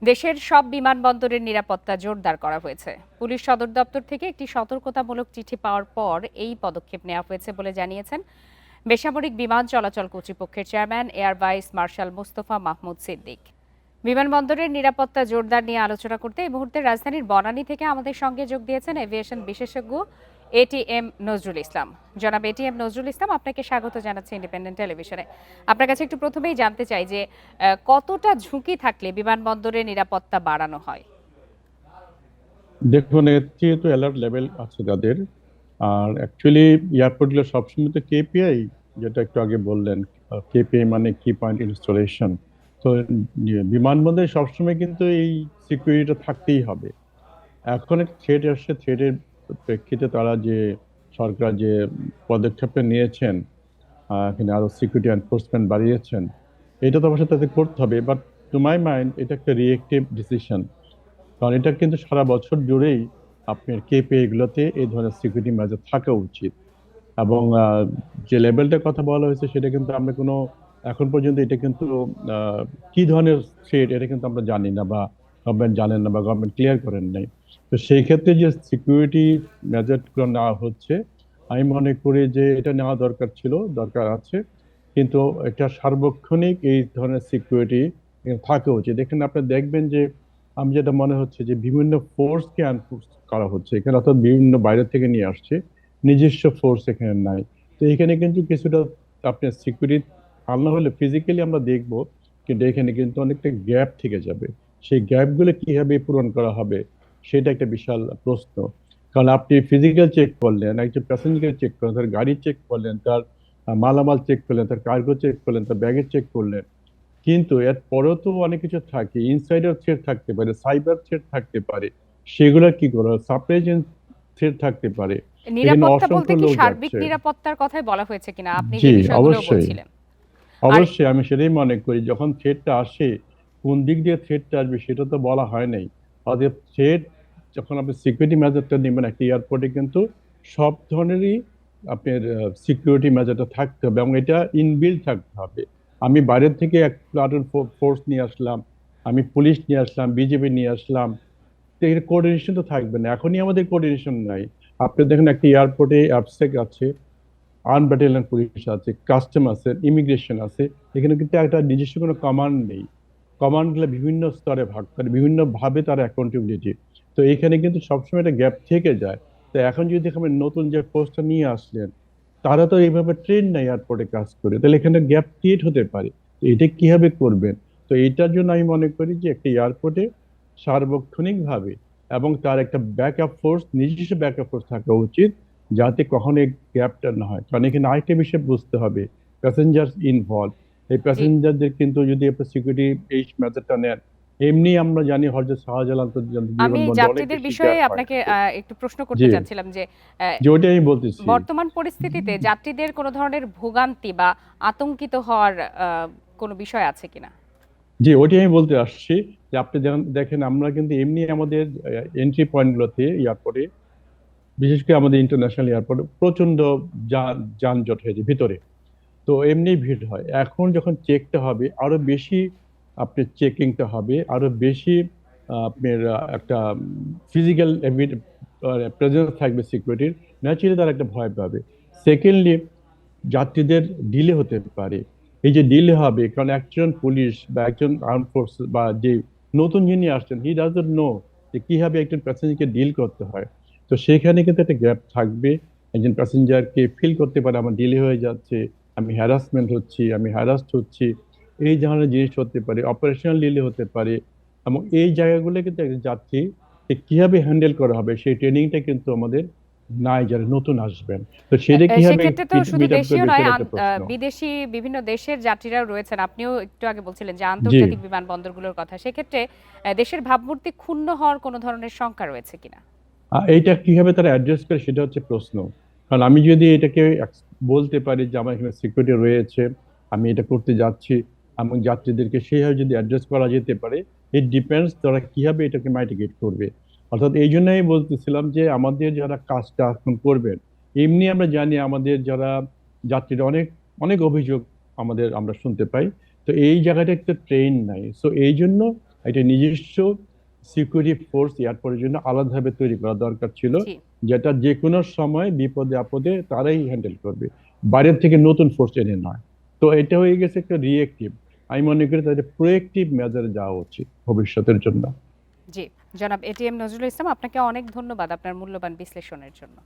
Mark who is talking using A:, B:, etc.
A: দেশের সব বিমানবন্দরের নিরাপত্তা জোরদার করা হয়েছে। পুলিশ সদর দপ্তর থেকে একটি সতর্কতামূলক চিঠি পাওয়ার পর এই পদক্ষেপ নেওয়া হয়েছে বলে জানিয়েছেন বেসামরিক বিমান চলাচল কর্তৃপক্ষের chairman air vice marshal Mostafa Mahmud Siddique. বিমানবন্দরের নিরাপত্তা জোরদার নিয়ে আলোচনা করতে এই মুহূর্তে রাজধানীর বনানী থেকে আমাদের সঙ্গে যোগ দিয়েছেন এভিয়েশন বিশেষজ্ঞ এটিএম নজরুল ইসলাম। জনাব এটিএম নজরুল ইসলাম, আপনাকে স্বাগত জানাচ্ছি ইন্ডিপেন্ডেন্ট টেলিভিশনে। আপনার কাছে একটু প্রথমেই জানতে চাই যে কতটা ঝুঁকি থাকলে বিমানবন্দরের নিরাপত্তা বাড়ানো হয়?
B: দেখুন, এর যেহেতু অ্যালার্ট লেভেল আছে তাদের, আর অ্যাকচুয়ালি এয়ারপোর্টগুলো সবসময় তো কেপিআই, যেটা একটু আগে বললেন, কেপিআই মানে কি পয়েন্ট ইনস্টলেশন। তো বিমানবন্দরে সবসময় কিন্তু এই সিকিউরিটিটা থাকতেই হবে। এখন একটা থ্রেট আসছে, থ্রেটের প্রেক্ষিতে তারা যে সরকার যে পদক্ষেপটা নিয়েছেন, এখানে আরো সিকিউরিটি এনফোর্সমেন্ট বাড়িয়েছেন, এটা তো অবশ্যই তাদের করতে হবে। বাট টু মাই মাইন্ড এটা একটা রিয়েক্টিভ ডিসিশন, কারণ এটা কিন্তু সারা বছর জুড়েই আপনার কেপিআই গুলোতে এই ধরনের সিকিউরিটি মেজার থাকা উচিত। এবং যে লেভেলটার কথা বলা হয়েছে সেটা কিন্তু আমরা কোনো, এখন পর্যন্ত এটা কিন্তু কি ধরনের থ্রেট এটা কিন্তু আমরা জানি না, বা গভর্নমেন্ট জানেন না, বা গভর্নমেন্ট ক্লিয়ার করেন নাই। তো সেই ক্ষেত্রে যে সিকিউরিটি মেজারগুলো নেওয়া হচ্ছে, আমি মনে করি যে এটা নেওয়া দরকার ছিল, দরকার আছে। কিন্তু এটা সার্বক্ষণিক এই ধরনের সিকিউরিটি থাকা উচিত। এখানে আপনি দেখবেন যে আমি যেটা মনে হচ্ছে যে বিভিন্ন ফোর্সকে এনফোর্স করা হচ্ছে এখানে, অর্থাৎ বিভিন্ন বাইরে থেকে নিয়ে আসছে, নিজস্ব ফোর্স এখানে নাই। তো এখানে কিন্তু কিছুটা আপনার সিকিউরিটি আনা হলে ফিজিক্যালি আমরা দেখব, কিন্তু এখানে কিন্তু অনেকটা গ্যাপ থেকে যাবে। সেই গ্যাপগুলো কিভাবে পূরণ করা হবে সেটা একটা বিশাল প্রশ্ন। কারণ আপনি ফিজিক্যাল চেক করলেন, একজন প্যাসেঞ্জার চেক করলেন, তার গাড়ি চেক করলেন, তার মালামাল চেক করলেন, তার কার্গো চেক করলেন, তার ব্যাগেজ চেক করলেন, কিন্তু এর পরেও তো অনেক কিছু থাকে, ইনসাইডার থ্রেট থাকতে পারে, সাইবার থ্রেট থাকতে পারে, সেগুলো কি করো, সাপ্লাই চেইন থ্রেট থাকতে পারে। এখানে
A: নিরাপত্তা বলতে
B: অসংখ্য
A: কি
B: লোক
A: সার্বিক
B: যাচ্ছে।
A: নিরাপত্তার কথাই বলা হয়েছে কিনা, আপনি
B: জি,
A: যে বিষয়গুলো
B: অবশ্যই।
A: বলছিলেন? আর
B: অবশ্যই আমি সেটাই মনে করি, যখন থ্রেটটা আসে কোন দিক দিয়ে থ্রেটটা আসবে সেটা তো বলা হয় নাই। অতএব থ্রেট, যখন আপনি সিকিউরিটি মেজারটা নেবেন একটা এয়ারপোর্টে, কিন্তু সব ধরনেরই আপনার সিকিউরিটি মেজারটা থাকতে হবে, এবং এটা ইনবিল্ড থাকতে হবে। আমি বাইরের থেকে এক প্লাটুন ফোর্স নিয়ে আসলাম, আমি পুলিশ নিয়ে আসলাম, বিজেপি নিয়ে আসলাম, তো এর কোঅর্ডিনেশন তো থাকবে না। এখনই আমাদের কোঅর্ডিনেশন নাই। আপনি দেখেন একটা এয়ারপোর্টে অ্যাবসেক আছে, আর্ম ব্যাটালিয়ন পুলিশ আছে, কাস্টম আছে, ইমিগ্রেশন আছে। এখানে কিন্তু একটা নিজস্ব কোনো কমান্ড নেই। কমান্ড গুলো বিভিন্ন স্তরে ভাগ করে, বিভিন্ন ভাবে তার অ্যাকাউন্টেবিলিটি। তো এখানে কিন্তু সবসময় একটা গ্যাপ থেকে যায়। তো এখন যদি আপনি নতুন যে পোস্টটা নিয়ে আসলেন, তারা তো এইভাবে ট্রেন নাই এয়ারপোর্টে কাজ করে, তাহলে এখানে গ্যাপ ক্রিয়েট হতে পারে। তো এটা কিভাবে করবেন? তো এইটার জন্য আমি মনে করি যে একটা এয়ারপোর্টে সার্বক্ষণিক ভাবে এবং তার একটা ব্যাকআপ ফোর্স, নিজস্ব ব্যাকআপ ফোর্স থাকা উচিত, যাতে কখনো এই গ্যাপটা না হয়। কারণ এখানে আরেকটা বিষয় বুঝতে হবে, প্যাসেঞ্জার ইনভলভ। এই
A: জি,
B: প্যাসেঞ্জারদের কিন্তু যদি আপনি সিকিউরিটি এই মেজারটা নেন, এমনি আমরা জানি হযরত শাহজালাল আন্তর্জাতিক
A: আমি
B: বিমানবন্দর অনেক
A: যাত্রীদের
B: বেশি
A: বিষয়ে
B: গ্যাপ হয়।
A: আপনাকে একটু প্রশ্ন করতে
B: জি,
A: চাচ্ছিলাম যে আহ,
B: যে ওইটাই আমি বলতেছি।
A: বর্তমান পরিস্থিতিতে যাত্রীদের কোনো ধরনের ভোগান্তি বা আতঙ্কিত হওয়ার কোনো বিষয় আছে কিনা?
B: জি, ওইটাই আমি বলতে আসছি, যে আপনি দেখেন আমরা কিন্তু এমনি আমাদের এন্ট্রি পয়েন্ট গুলোতে, এয়ারপোর্টে, বিশেষ করে আমাদের ইন্টারন্যাশনাল এয়ারপোর্টে প্রচন্ড যানজট হয়েছে ভিতরে। তো এমনি ভিড় হয়। এখন যখন চেকটা হবে আরো বেশি, আপনি চেকিংটা হবে আরো বেশি, আপনার একটা ফিজিক্যাল প্রেজেন্স থাকবে সিকিউরিটির, ন্যাচুরালি তারা একটা ভয় পাবে। সেকেন্ডলি, যাত্রীদের ডিলে হতে পারে। এই যে ডিলে হবে, কারণ একজন পুলিশ বা একজন আর্ম ফোর্স বা যে নতুন যিনি আসছেন, হি ডাজন্ট নো যে কিভাবে একজন প্যাসেঞ্জারকে ডিল করতে হয়। তো সেখানে কিন্তু একটা গ্যাপ থাকবে। একজন প্যাসেঞ্জারকে ফিল করতে পারে আমার ডিলে হয়ে যাচ্ছে, আমি হ্যারাসমেন্ট হচ্ছি, আমি হ্যারাসড হচ্ছি, এই ধরনের জিনিস হতে পারে, অপারেশনাল ডিলে হতে পারে। এবং এই জায়গাগুলো কিন্তু একজন যাত্রী কিভাবে হ্যান্ডেল করা হবে সেই ট্রেনিংটা কিন্তু আমাদের নাই, যারা নতুন আসবেন। তো সেটা কিভাবে
A: সেক্ষেত্রে তো শুধু
B: মিট আপ
A: দেশীয়
B: করবে
A: নয়,
B: সেটা একটা প্রশ্ন।
A: বিদেশি বিভিন্ন দেশের যাত্রীরাও রয়েছেন। আপনিও একটু আগে বলছিলেন যে
B: জি,
A: আন্তর্জাতিক বিমানবন্দরগুলোর কথা। সেক্ষেত্রে দেশের ভাবমূর্তি ক্ষুণ্ণ হওয়ার কোনো ধরনের শঙ্কা রয়েছে কিনা?
B: এইটা কিভাবে তারা অ্যাড্রেস করে সেটা হচ্ছে প্রশ্ন। কারণ আমি যদি এটাকে বলতে পারি যে আমার এখানে সিকিউরিটি রয়েছে, আমি এটা করতে যাচ্ছি, এবং যাত্রীদেরকে সেইভাবে যদি অ্যাড্রেস করা যেতে পারে, ইট ডিপেন্ডস তারা কিভাবে এটাকে মাইটিগেট করবে। অর্থাৎ এই জন্যই বলতেছিলাম যে আমাদের যারা কাজটা এখন করবেন, এমনি আমরা জানি আমাদের যারা যাত্রীরা অনেক অনেক অভিযোগ আমরা শুনতে পাই। তো এই জায়গাটা একটু ট্রেন নাই, সো এই জন্য এটা নিজস্ব সিকিউরিটি ফোর্স এয়ারপোর্টের জন্য আলাদাভাবে তৈরি করা দরকার ছিল,
A: জি
B: যেটা যে কোনো সময় বিপদে আপদে তারাই হ্যান্ডেল করবে, বাইরের থেকে নতুন ফোর্স এনে নয়। তো এটা হয়ে গেছে একটা রিয়েক্টিভ। আমি মনে করি তাদের প্রোয়েক্টিভ মেজারে যাওয়া উচিত ভবিষ্যতের জন্য।
A: জি জনাব এটিএম নজরুল ইসলাম, আপনাকে অনেক ধন্যবাদ আপনার মূল্যবান বিশ্লেষণের জন্য।